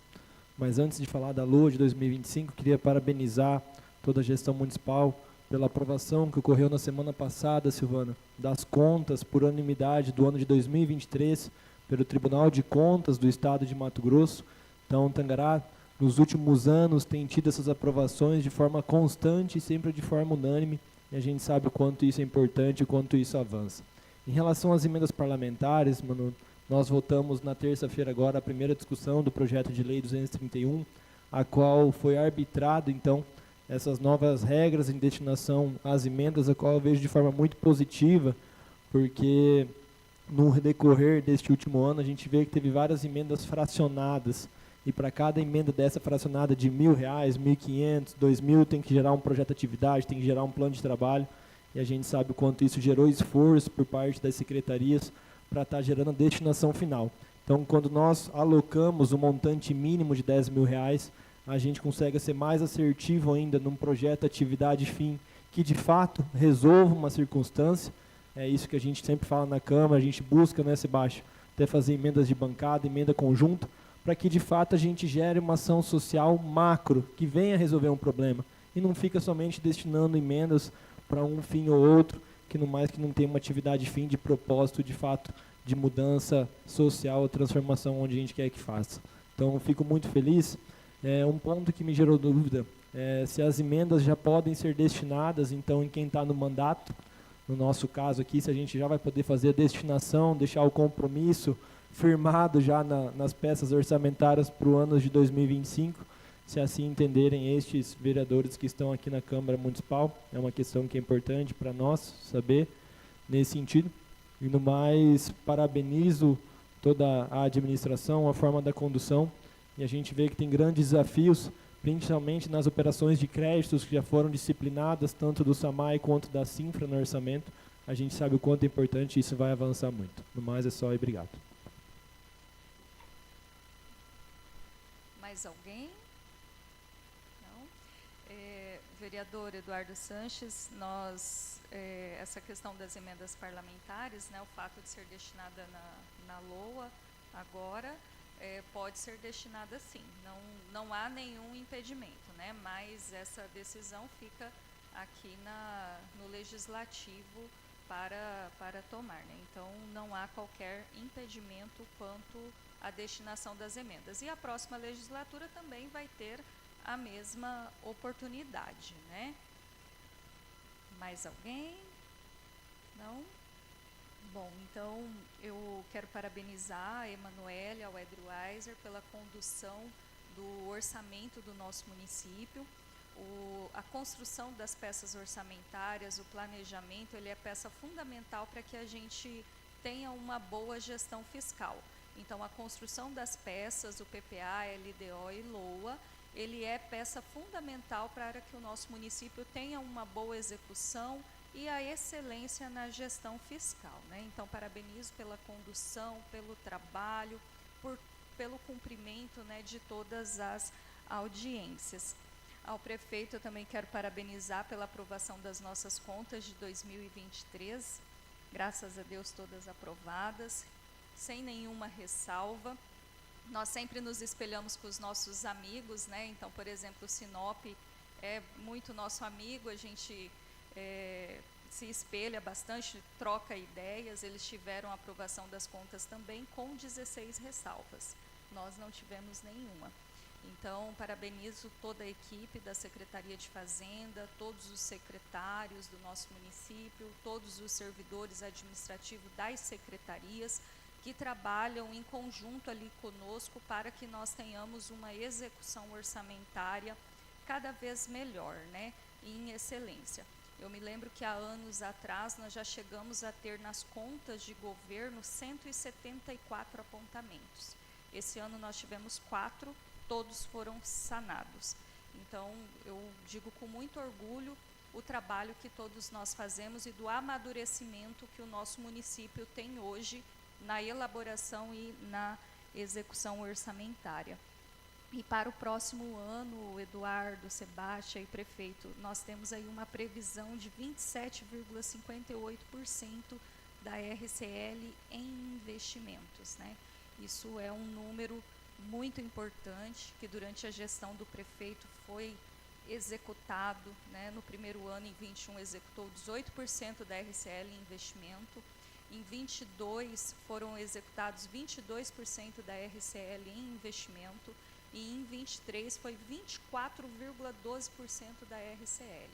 Mas antes de falar da LOA de 2025, queria parabenizar toda a gestão municipal pela aprovação que ocorreu na semana passada, Silvana, das contas por unanimidade do ano de 2023 pelo Tribunal de Contas do Estado de Mato Grosso. Então, Tangará, nos últimos anos, tem tido essas aprovações de forma constante e sempre de forma unânime, e a gente sabe o quanto isso é importante e o quanto isso avança. Em relação às emendas parlamentares, Manu, nós votamos na terça-feira agora a primeira discussão do projeto de lei 231, a qual foi arbitrado, então, essas novas regras em destinação às emendas, a qual eu vejo de forma muito positiva, porque no decorrer deste último ano a gente vê que teve várias emendas fracionadas, e para cada emenda dessa fracionada de R$1.000, R$1.500, R$2.000, tem que gerar um projeto de atividade, tem que gerar um plano de trabalho, e a gente sabe o quanto isso gerou esforço por parte das secretarias para estar gerando a destinação final. Então, quando nós alocamos o montante mínimo de R$10.000, a gente consegue ser mais assertivo ainda num projeto de atividade fim que, de fato, resolva uma circunstância. É isso que a gente sempre fala na Câmara, a gente busca, né, Sebastião, até fazer emendas de bancada, emenda conjunta, para que, de fato, a gente gere uma ação social macro, que venha resolver um problema, e não fica somente destinando emendas para um fim ou outro, que no mais que não tem uma atividade fim de propósito, de fato, de mudança social ou transformação onde a gente quer que faça. Então, eu fico muito feliz. Um ponto que me gerou dúvida é se as emendas já podem ser destinadas, então, em quem está no mandato, no nosso caso aqui, se a gente já vai poder fazer a destinação, deixar o compromisso firmado já nas peças orçamentárias para o ano de 2025. se assim entenderem estes vereadores que estão aqui na Câmara Municipal. É uma questão que é importante para nós saber nesse sentido. E no mais, parabenizo toda a administração, a forma da condução, e a gente vê que tem grandes desafios, principalmente nas operações de créditos que já foram disciplinadas, tanto do SAMAI quanto da Sinfra no orçamento. A gente sabe o quanto é importante e isso vai avançar muito. No mais é só e obrigado. Mais alguém? Não? Vereador Eduardo Sanches, essa questão das emendas parlamentares, né, o fato de ser destinada na LOA agora, pode ser destinada sim, não há nenhum impedimento, né, mas essa decisão fica aqui no Legislativo para tomar, né, então não há qualquer impedimento quanto à destinação das emendas. E a próxima legislatura também vai ter a mesma oportunidade, né? Mais alguém? Não? Bom, então eu quero parabenizar a Emanuele, ao Edro Weiser pela condução do orçamento do nosso município. A construção das peças orçamentárias, o planejamento, ele é peça fundamental para que a gente tenha uma boa gestão fiscal. Então, a construção das peças, o PPA, LDO e LOA, ele é peça fundamental para que o nosso município tenha uma boa execução e a excelência na gestão fiscal, né? Então, parabenizo pela condução, pelo trabalho, pelo cumprimento, né, de todas as audiências. Ao prefeito, eu também quero parabenizar pela aprovação das nossas contas de 2023, graças a Deus todas aprovadas, sem nenhuma ressalva. Nós sempre nos espelhamos com os nossos amigos, né? Então, por exemplo, o Sinop é muito nosso amigo, a gente se espelha bastante, troca ideias. Eles tiveram a aprovação das contas também com 16 ressalvas. Nós não tivemos nenhuma. Então, parabenizo toda a equipe da Secretaria de Fazenda, todos os secretários do nosso município, todos os servidores administrativos das secretarias, que trabalham em conjunto ali conosco para que nós tenhamos uma execução orçamentária cada vez melhor, né, em excelência. Eu me lembro que há anos atrás nós já chegamos a ter nas contas de governo 174 apontamentos. Esse ano nós tivemos 4, todos foram sanados. Então, eu digo com muito orgulho o trabalho que todos nós fazemos e do amadurecimento que o nosso município tem hoje na elaboração e na execução orçamentária. E para o próximo ano, Eduardo, Sebastião e prefeito, nós temos aí uma previsão de 27,58% da RCL em investimentos, né? Isso é um número muito importante, que durante a gestão do prefeito foi executado, né? No primeiro ano, em 21, executou 18% da RCL em investimento. Em 22 foram executados 22% da RCL em investimento e em 23 foi 24,12% da RCL.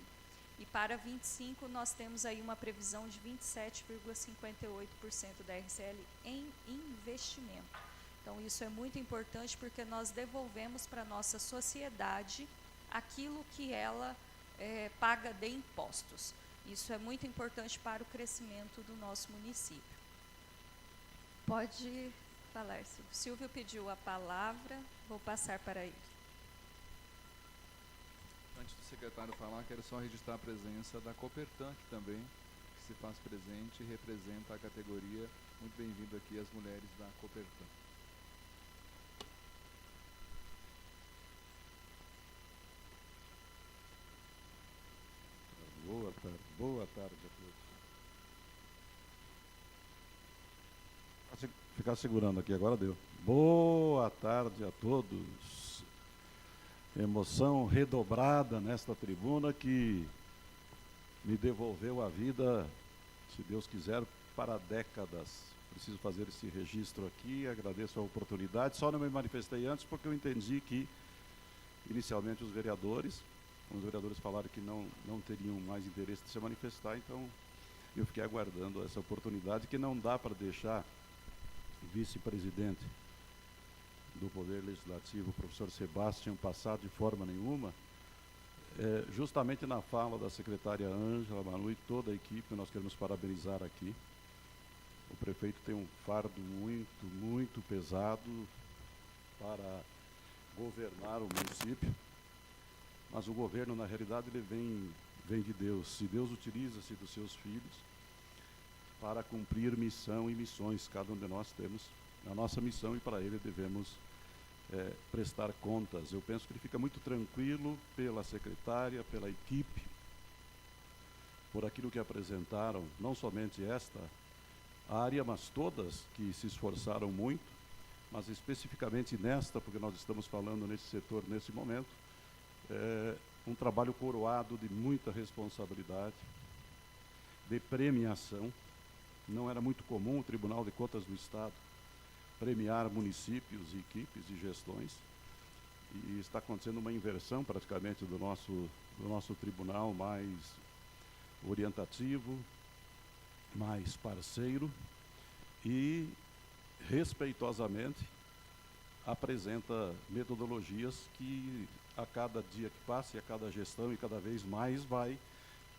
E para 25 nós temos aí uma previsão de 27,58% da RCL em investimento. Então isso é muito importante porque nós devolvemos para a nossa sociedade aquilo que ela paga de impostos. Isso é muito importante para o crescimento do nosso município. Pode falar, Silvio. Silvio pediu a palavra, vou passar para ele. Antes do secretário falar, quero só registrar a presença da Copertan, que também se faz presente e representa a categoria. Muito bem-vindo aqui as mulheres da Copertan. Boa tarde a todos. Ficar segurando aqui, agora deu. Boa tarde a todos. Emoção redobrada nesta tribuna que me devolveu a vida, se Deus quiser, para décadas. Preciso fazer esse registro aqui, agradeço a oportunidade. Só não me manifestei antes porque eu entendi que, inicialmente, os vereadores falaram que não teriam mais interesse de se manifestar, então eu fiquei aguardando essa oportunidade, que não dá para deixar o vice-presidente do Poder Legislativo, o professor Sebastião, passar de forma nenhuma, justamente na fala da secretária Ângela, Manu e toda a equipe, nós queremos parabenizar aqui. O prefeito tem um fardo muito, muito pesado para governar o município, mas o governo, na realidade, ele vem de Deus. Se Deus utiliza-se dos seus filhos para cumprir missão e missões, cada um de nós temos a nossa missão e para ele devemos prestar contas. Eu penso que ele fica muito tranquilo pela secretária, pela equipe, por aquilo que apresentaram, não somente esta área, mas todas que se esforçaram muito, mas especificamente nesta, porque nós estamos falando nesse setor nesse momento, um trabalho coroado de muita responsabilidade, de premiação. Não era muito comum o Tribunal de Contas do Estado premiar municípios, equipes e gestões, e está acontecendo uma inversão praticamente do nosso tribunal, mais orientativo, mais parceiro e respeitosamente apresenta metodologias que a cada dia que passa e a cada gestão e cada vez mais vai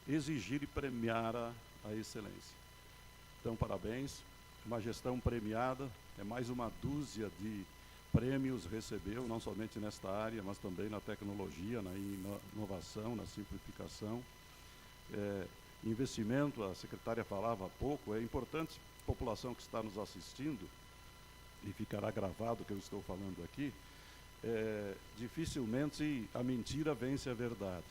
exigir e premiar a excelência. Então, parabéns, uma gestão premiada, mais uma dúzia de prêmios recebeu, não somente nesta área, mas também na tecnologia, na inovação, na simplificação. Investimento, a secretária falava há pouco, é importante, população que está nos assistindo, e ficará gravado o que eu estou falando aqui, dificilmente a mentira vence a verdade.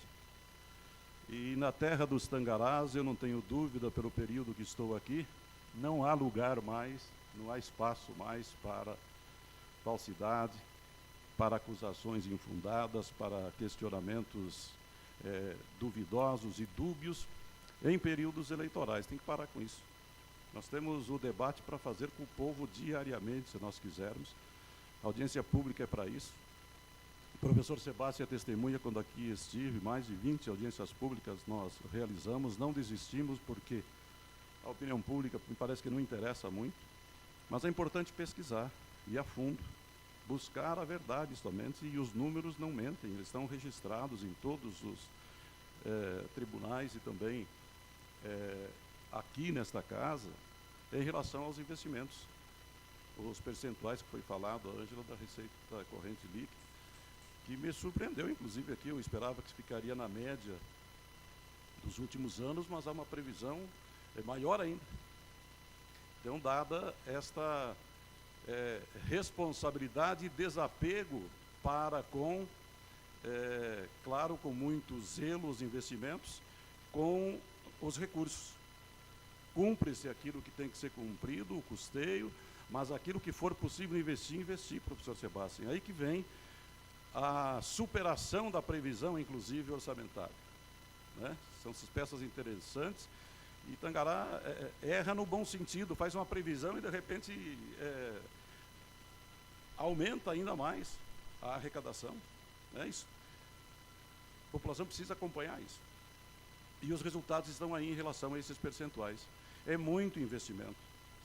E na terra dos Tangarás, eu não tenho dúvida, pelo período que estou aqui, não há lugar mais, não há espaço mais para falsidade, para acusações infundadas, para questionamentos duvidosos e dúbios em períodos eleitorais. Tem que parar com isso. Nós temos o debate para fazer com o povo diariamente, se nós quisermos. A audiência pública é para isso. O professor Sebastião é testemunha, quando aqui estive, mais de 20 audiências públicas nós realizamos, não desistimos porque a opinião pública me parece que não interessa muito, mas é importante pesquisar, ir a fundo, buscar a verdade somente, e os números não mentem, eles estão registrados em todos os tribunais e também aqui nesta casa, em relação aos investimentos. Os percentuais que foi falado, a Ângela, da receita corrente líquida, que me surpreendeu, inclusive aqui, eu esperava que ficaria na média dos últimos anos, mas há uma previsão maior ainda. Então, dada esta responsabilidade e desapego para com, claro, com muito zelo os investimentos, com os recursos. Cumpre-se aquilo que tem que ser cumprido, o custeio, mas aquilo que for possível investir, professor Sebastião. Aí que vem a superação da previsão, inclusive orçamentária. Né? São essas peças interessantes. E Tangará erra no bom sentido, faz uma previsão e, de repente, aumenta ainda mais a arrecadação. É isso. A população precisa acompanhar isso. E os resultados estão aí em relação a esses percentuais. É muito investimento.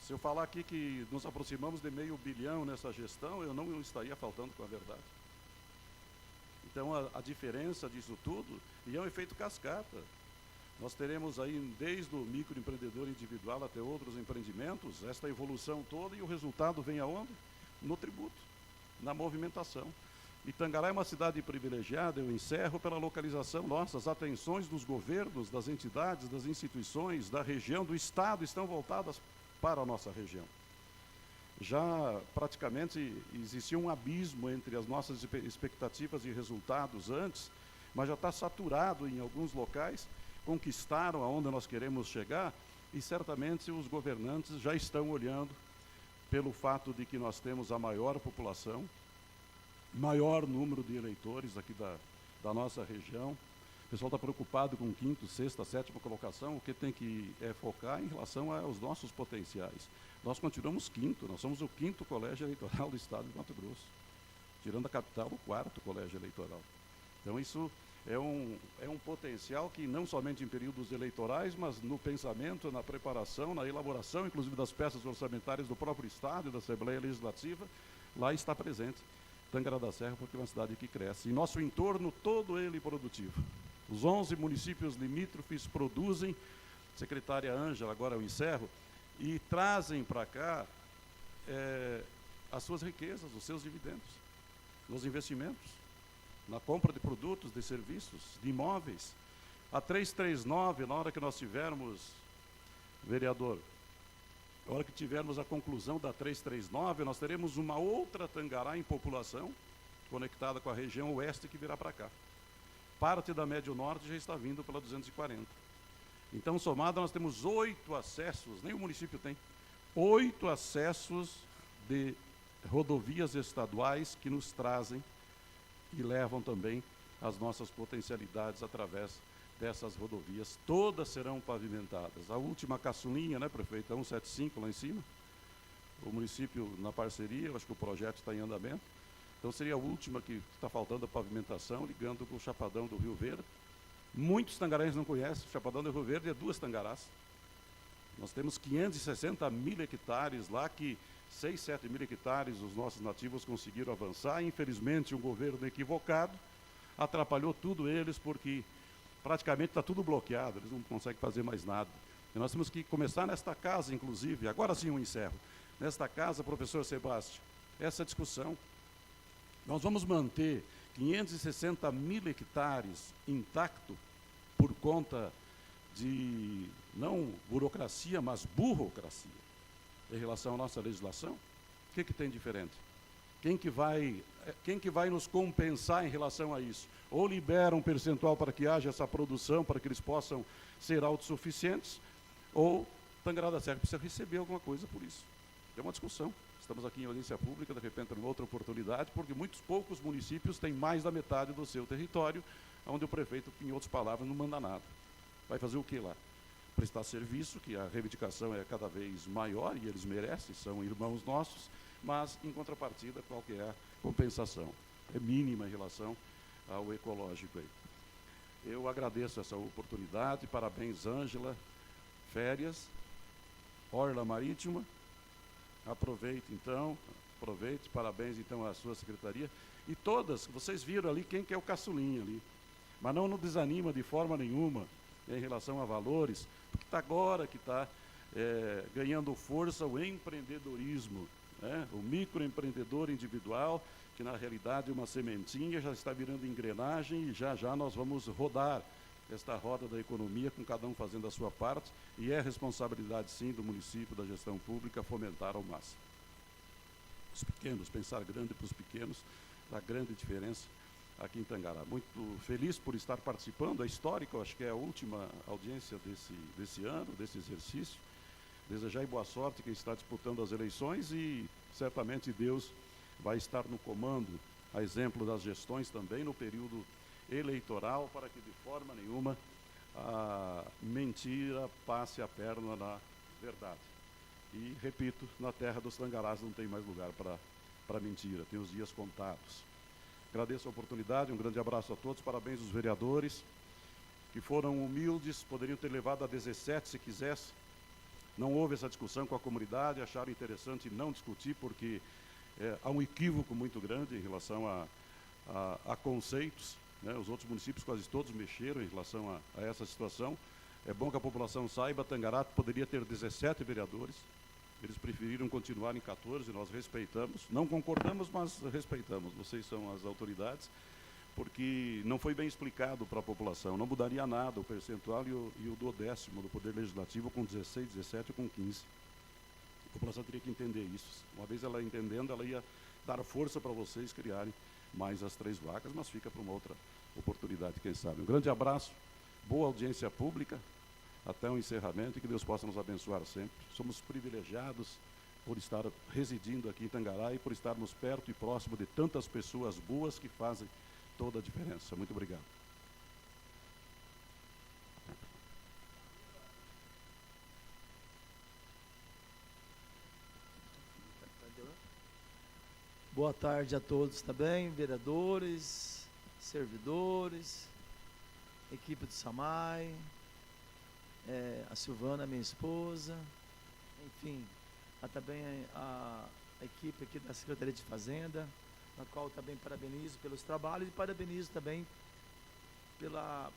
Se eu falar aqui que nos aproximamos de R$500 bilhão nessa gestão, eu não estaria faltando com a verdade. Então, a diferença disso tudo, e é um efeito cascata. Nós teremos aí, desde o microempreendedor individual até outros empreendimentos, esta evolução toda, e o resultado vem aonde? No tributo, na movimentação. E Tangará é uma cidade privilegiada, eu encerro pela localização nossa, as atenções dos governos, das entidades, das instituições, da região, do Estado, estão voltadas para a nossa região. Já praticamente existia um abismo entre as nossas expectativas e resultados antes, mas já está saturado em alguns locais, conquistaram aonde nós queremos chegar, e certamente os governantes já estão olhando pelo fato de que nós temos a maior população, maior número de eleitores aqui da nossa região. O pessoal está preocupado com quinta, sexta, sétima colocação, o que tem que focar em relação aos nossos potenciais. Nós continuamos quinto, nós somos o 5º colégio eleitoral do estado de Mato Grosso, tirando a capital, o 4º colégio eleitoral. Então, isso é um potencial que não somente em períodos eleitorais, mas no pensamento, na preparação, na elaboração, inclusive das peças orçamentárias do próprio Estado e da Assembleia Legislativa, lá está presente Tangará da Serra, porque é uma cidade que cresce. E nosso entorno, todo ele produtivo. Os 11 municípios limítrofes produzem, secretária Ângela, agora eu encerro, e trazem para cá as suas riquezas, os seus dividendos, nos investimentos, na compra de produtos, de serviços, de imóveis. A 339, na hora que nós tivermos, vereador, na hora que tivermos a conclusão da 339, nós teremos uma outra Tangará em população, conectada com a região oeste, que virá para cá. Parte da Médio Norte já está vindo pela 240. Então, somado, nós temos 8 acessos, nem o município tem, 8 acessos de rodovias estaduais que nos trazem e levam também as nossas potencialidades através dessas rodovias. Todas serão pavimentadas. A última caçulinha, né, prefeito, 175 lá em cima, o município na parceria, eu acho que o projeto está em andamento. Então seria a última que está faltando a pavimentação, ligando com o Chapadão do Rio Verde. Muitos tangarenses não conhecem, o Chapadão do Rio Verde é 2 tangarás. Nós temos 560 mil hectares lá, que 6, 7 mil hectares os nossos nativos conseguiram avançar. Infelizmente, um governo equivocado atrapalhou tudo eles, porque praticamente está tudo bloqueado, eles não conseguem fazer mais nada. E nós temos que começar nesta casa, inclusive, agora sim eu encerro, nesta casa, professor Sebastião, essa discussão. Nós vamos manter 560 mil hectares intacto por conta de, não burocracia, mas burocracia, em relação à nossa legislação? O que tem diferente? Quem que vai nos compensar em relação a isso? Ou libera um percentual para que haja essa produção, para que eles possam ser autossuficientes, ou Tangará da Serra precisa receber alguma coisa por isso. É uma discussão. Estamos aqui em audiência pública, de repente, numa outra oportunidade, porque poucos municípios têm mais da metade do seu território, onde o prefeito, em outras palavras, não manda nada. Vai fazer o que lá? Prestar serviço, que a reivindicação é cada vez maior, e eles merecem, são irmãos nossos, mas, em contrapartida, qual que é a compensação? É mínima em relação ao ecológico aí. Eu agradeço essa oportunidade, parabéns, Ângela, férias, Orla Marítima, aproveite, parabéns, então, à sua secretaria, e todas, vocês viram ali quem que é o caçulinha ali, mas não nos desanima de forma nenhuma em relação a valores, porque está agora que está ganhando força o empreendedorismo, né? O microempreendedor individual, que na realidade é uma sementinha, já está virando engrenagem, e já já nós vamos rodar esta roda da economia, com cada um fazendo a sua parte, e é responsabilidade, sim, do município, da gestão pública, fomentar ao máximo. Os pequenos, pensar grande para os pequenos, dá grande diferença aqui em Tangará. Muito feliz por estar participando, é histórico, acho que é a última audiência desse ano, desse exercício. Desejar boa sorte quem está disputando as eleições, e certamente Deus vai estar no comando, a exemplo das gestões também, no período eleitoral, para que de forma nenhuma a mentira passe a perna na verdade. E, repito, na terra dos Tangarás não tem mais lugar para mentira, tem os dias contados. Agradeço a oportunidade, um grande abraço a todos, parabéns aos vereadores, que foram humildes, poderiam ter levado a 17 se quisesse. Não houve essa discussão com a comunidade, acharam interessante não discutir, porque há um equívoco muito grande em relação a conceitos, né? Os outros municípios quase todos mexeram em relação a essa situação. É bom que a população saiba, Tangará poderia ter 17 vereadores, eles preferiram continuar em 14, nós respeitamos, não concordamos, mas respeitamos, vocês são as autoridades, porque não foi bem explicado para a população, não mudaria nada o percentual e o duodécimo do Poder Legislativo com 16, 17 ou com 15. A população teria que entender isso. Uma vez ela entendendo, ela ia dar força para vocês criarem mais as 3 vacas, mas fica para uma outra oportunidade, quem sabe. Um grande abraço, boa audiência pública, até o encerramento, e que Deus possa nos abençoar sempre. Somos privilegiados por estar residindo aqui em Tangará e por estarmos perto e próximo de tantas pessoas boas que fazem toda a diferença. Muito obrigado. Boa tarde a todos também, vereadores, servidores, equipe do SAMAI, a Silvana, minha esposa, enfim, também a equipe aqui da Secretaria de Fazenda, na qual também parabenizo pelos trabalhos e parabenizo também pela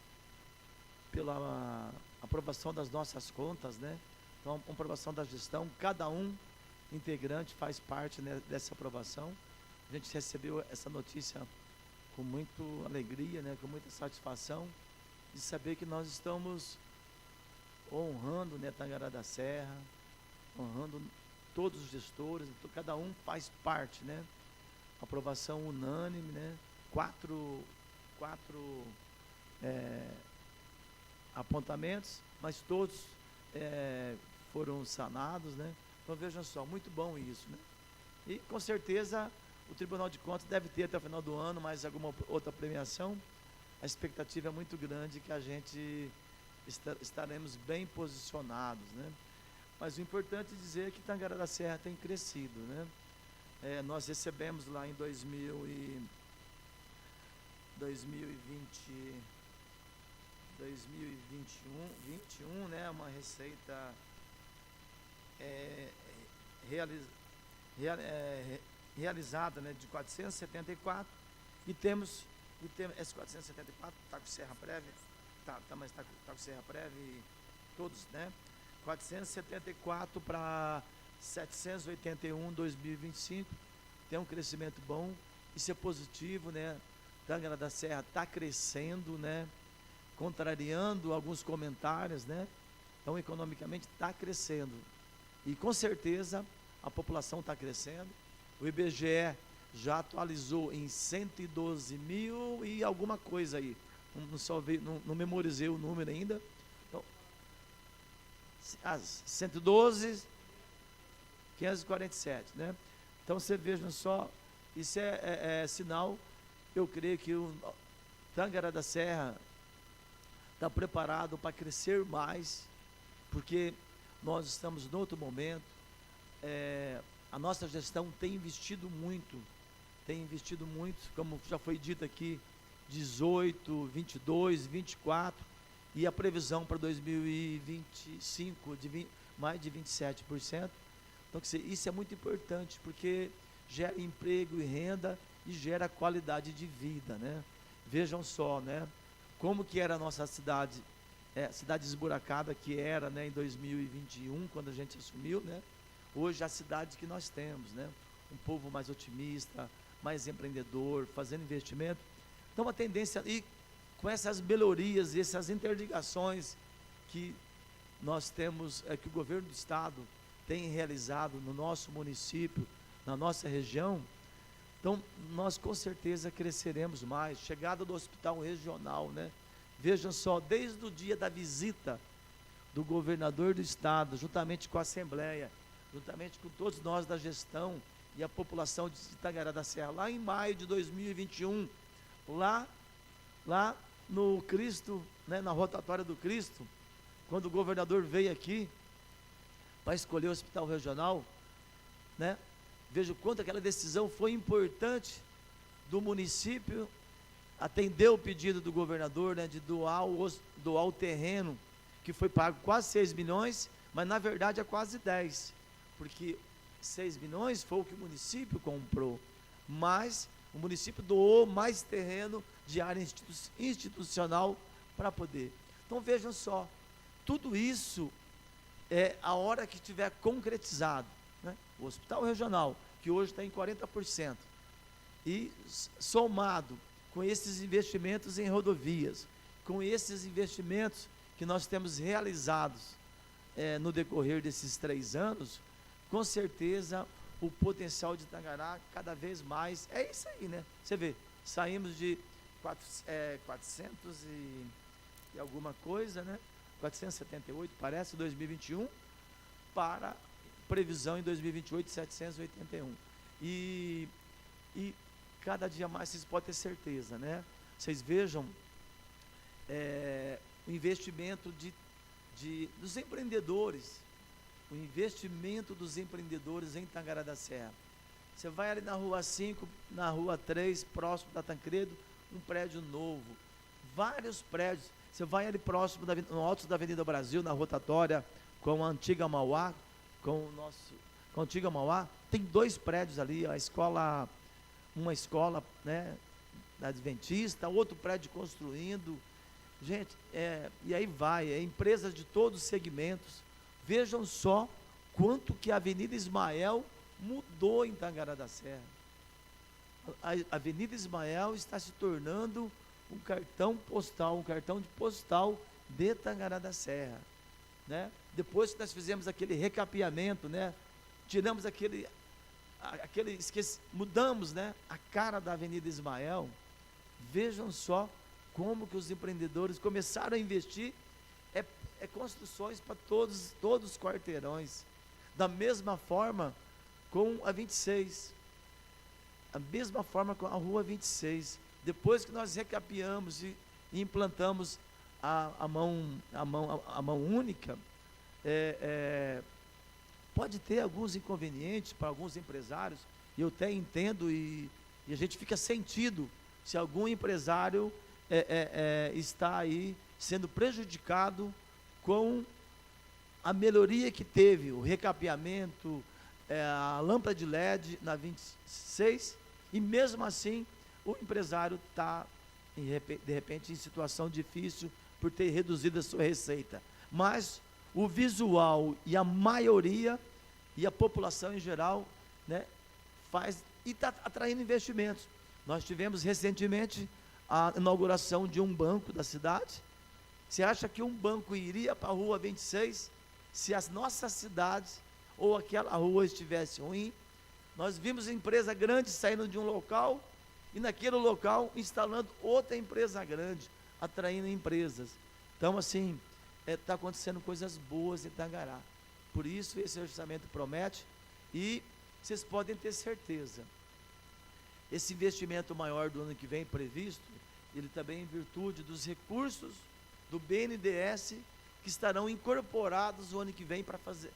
aprovação das nossas contas, né? Então, a aprovação da gestão, cada um integrante faz parte, né, dessa aprovação. A gente recebeu essa notícia com muita alegria, né, com muita satisfação, de saber que nós estamos honrando, né, Tangará da Serra, honrando todos os gestores, então, cada um faz parte, né? Aprovação unânime, né? Quatro apontamentos, mas todos foram sanados, né? Então vejam só, muito bom isso, né? E com certeza o Tribunal de Contas deve ter até o final do ano mais alguma outra premiação. A expectativa é muito grande que a gente estaremos bem posicionados, né? Mas o importante é dizer que Tangará da Serra tem crescido, né? Nós recebemos lá em 2021, né, uma receita realizada, né, de 474, e temos esse 474 está com Serra Prévia, mas está com Serra Prévia e todos, né? 474 para 781 em 2025, tem um crescimento bom, isso é positivo, né? Tangará da Serra está crescendo, né? Contrariando alguns comentários, né? Então, economicamente está crescendo. E com certeza a população está crescendo. O IBGE já atualizou em 112 mil e alguma coisa aí. Não memorizei o número ainda. Então, 112.547, né? Então, você vejam só, isso é sinal, eu creio que o Tangará da Serra está preparado para crescer mais, porque nós estamos em outro momento. A nossa gestão tem investido muito, como já foi dito aqui, 18, 22, 24, e a previsão para 2025 de mais de 27%. Então, isso é muito importante, porque gera emprego e renda e gera qualidade de vida, né? Vejam só, né? Como que era a nossa cidade, cidade esburacada que era, né, em 2021, quando a gente assumiu, né? Hoje a cidade que nós temos, né? Um povo mais otimista, mais empreendedor, fazendo investimento. Então, a tendência, e com essas melhorias e essas interligações que nós temos, que o governo do estado tem realizado no nosso município, na nossa região, então nós com certeza cresceremos mais. Chegada do hospital regional, né? Vejam só, desde o dia da visita do governador do estado, juntamente com a Assembleia, juntamente com todos nós da gestão e a população de Tangará da Serra, lá em maio de 2021, lá no Cristo, né, na rotatória do Cristo, quando o governador veio aqui para escolher o hospital regional, né? Veja o quanto aquela decisão foi importante do município, atender o pedido do governador, né, de doar o terreno, que foi pago quase 6 milhões, mas na verdade é quase 10, porque 6 milhões foi o que o município comprou, mas o município doou mais terreno de área institucional para poder. Então vejam só, tudo isso a hora que tiver concretizado, né? O hospital regional, que hoje está em 40%, e somado com esses investimentos em rodovias, com esses investimentos que nós temos realizados no decorrer desses 3 anos, com certeza o potencial de Tangará cada vez mais, é isso aí, né? Você vê, saímos de 400 e alguma coisa, né? 478, parece, 2021, para previsão em 2028, 781. E cada dia mais vocês podem ter certeza, né? Vocês vejam o investimento dos empreendedores, o investimento dos empreendedores em Tangará da Serra. Você vai ali na rua 5, na rua 3, próximo da Tancredo, um prédio novo, vários prédios. Você vai ali próximo, no alto da Avenida Brasil, na rotatória, com a antiga Mauá, com com a antiga Mauá, tem 2 prédios ali, uma escola, né, da Adventista, outro prédio construindo. Gente, e aí vai, empresas de todos os segmentos. Vejam só quanto que a Avenida Ismael mudou em Tangará da Serra. A Avenida Ismael está se tornando um cartão de postal de Tangará da Serra, né? Depois que nós fizemos aquele recapeamento, né? Tiramos mudamos, né, a cara da Avenida Ismael. Vejam só como que os empreendedores começaram a investir construções para todos os quarteirões. Da mesma forma com a 26. A mesma forma com a Rua 26. Depois que nós recapeamos e implantamos a mão única, pode ter alguns inconvenientes para alguns empresários, e eu até entendo, e a gente fica sentido se algum empresário está aí sendo prejudicado com a melhoria que teve, o recapeamento, a lâmpada de LED na 26, e mesmo assim o empresário está, de repente, em situação difícil por ter reduzido a sua receita. Mas o visual e a maioria, e a população em geral, né, faz e está atraindo investimentos. Nós tivemos recentemente a inauguração de um banco da cidade. Você acha que um banco iria para a Rua 26 se as nossas cidades ou aquela rua estivesse ruim? Nós vimos empresa grande saindo de um local e naquele local instalando outra empresa grande, atraindo empresas. Então, assim, está acontecendo coisas boas em Tangará. Por isso, esse orçamento promete, e vocês podem ter certeza, esse investimento maior do ano que vem previsto, ele também em virtude dos recursos do BNDES, que estarão incorporados o ano que vem para fazer,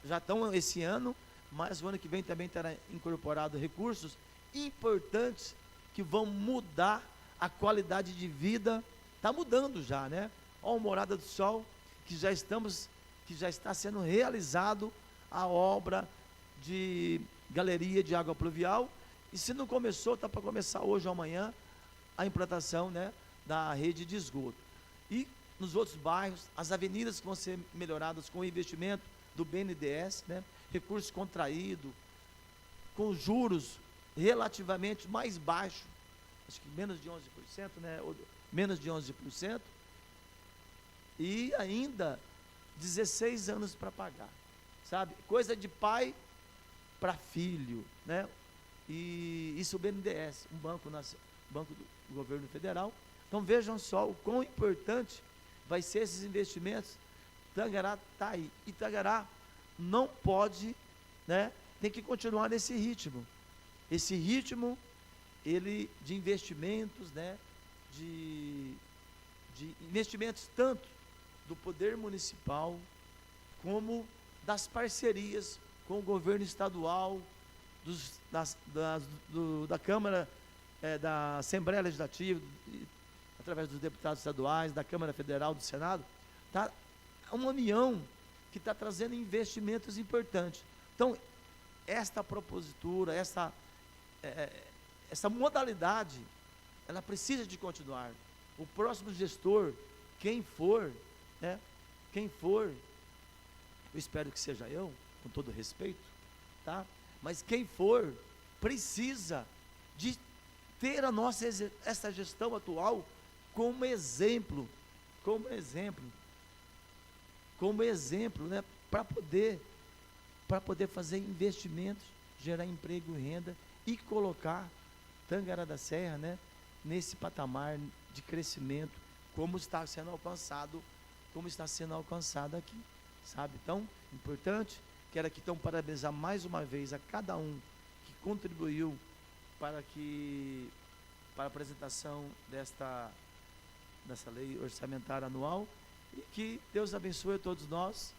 já estão esse ano, mas o ano que vem também terá incorporado recursos importantes que vão mudar a qualidade de vida. Está mudando já, né? Ó, Morada do Sol, que já está sendo realizado a obra de galeria de água pluvial, e se não começou, está para começar hoje ou amanhã a implantação, né, da rede de esgoto. E nos outros bairros, as avenidas que vão ser melhoradas com o investimento do BNDES, né, recurso contraído, com juros relativamente mais baixos, acho que menos de 11%, né, ou menos de 11%, e ainda 16 anos para pagar, sabe? Coisa de pai para filho, né? E isso o BNDES, um banco do governo federal. Então vejam só o quão importante vai ser esses investimentos. Tangará está aí, e Tangará não pode, né? Tem que continuar nesse ritmo. Esse ritmo, ele de investimentos, né? De investimentos tanto do poder municipal, como das parcerias com o governo estadual, da Câmara, da Assembleia Legislativa, através dos deputados estaduais, da Câmara Federal, do Senado. Tá uma união que está trazendo investimentos importantes. Então, esta propositura, essa modalidade, ela precisa de continuar. O próximo gestor, quem for, né, eu espero que seja eu, com todo respeito, tá? Mas quem for, precisa de ter essa gestão atual como exemplo, né, para poder fazer investimentos, gerar emprego e renda e colocar Tangará da Serra, né, nesse patamar de crescimento, como está sendo alcançado aqui, sabe? Então, importante, quero aqui então parabenizar mais uma vez a cada um que contribuiu para a apresentação dessa lei orçamentária anual, e que Deus abençoe a todos nós,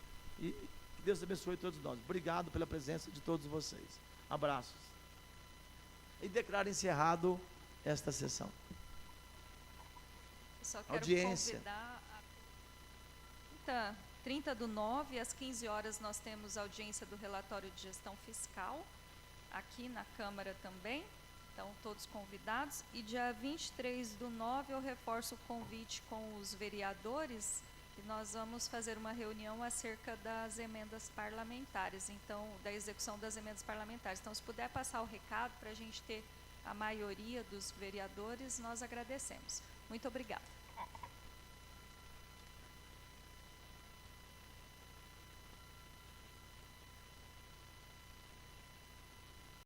Obrigado pela presença de todos vocês. Abraços. E declaro encerrado esta sessão. Eu só quero Audiência. convidar a 30/9, às 15 horas, nós temos audiência do relatório de gestão fiscal, aqui na Câmara também, então todos convidados. E dia 23/9 eu reforço o convite com os vereadores, que nós vamos fazer uma reunião acerca das emendas parlamentares, então, da execução das emendas parlamentares. Então, se puder passar o recado para a gente ter a maioria dos vereadores, nós agradecemos. Muito obrigada.